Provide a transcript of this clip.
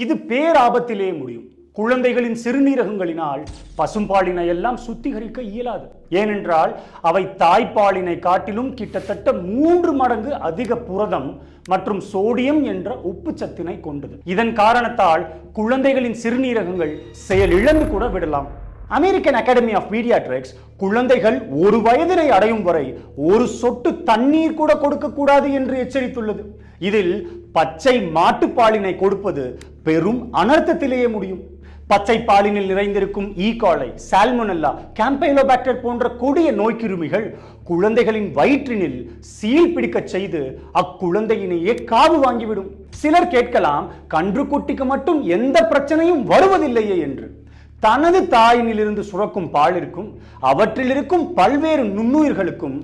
இது பேராபத்திலே முடியும். குழந்தைகளின் சிறுநீரகங்களினால் பசும்பாலினை எல்லாம் சுத்திகரிக்க இயலாது. ஏனென்றால் அவை தாய்ப்பாலினை காட்டிலும் கிட்டத்தட்ட 3 மடங்கு அதிக புரதம் மற்றும் சோடியம் என்ற உப்பு சத்தினை கொண்டது. இதன் காரணத்தால் குழந்தைகளின் சிறுநீரகங்கள் செயலிழந்து கூட விடலாம். அமெரிக்கன் அகாடமி ஆஃப் பீடியாட்ரிக்ஸ் குழந்தைகள் 1 வயதினை அடையும் வரை ஒரு சொட்டு தண்ணீர் கூட கொடுக்க கூடாது என்று எச்சரித்துள்ளது. இதில் பச்சை மாட்டுப்பாலினை கொடுப்பது பெரும் அனர்த்தத்திலேயே முடியும். பச்சை பாலினில் நிறைந்திருக்கும் ஈகாலை, சால்மோனெல்லா, கேம்பைலோபாக்டர் போன்ற கொடிய நோய்க்கிருமிகள் குழந்தைகளின் வயிற்றினில் சீல் பிடிக்க செய்து அக்குழந்தையினையே காவு வாங்கிவிடும். சிலர் கேட்கலாம், கன்றுக்குட்டிக்கு மட்டும் எந்த பிரச்சனையும் வருவதில்லையே என்று. தனது தாயினிலிருந்து சுரக்கும் பாலிற்கும் அவற்றில் இருக்கும் பல்வேறு நுண்ணுயிர்களுக்கும்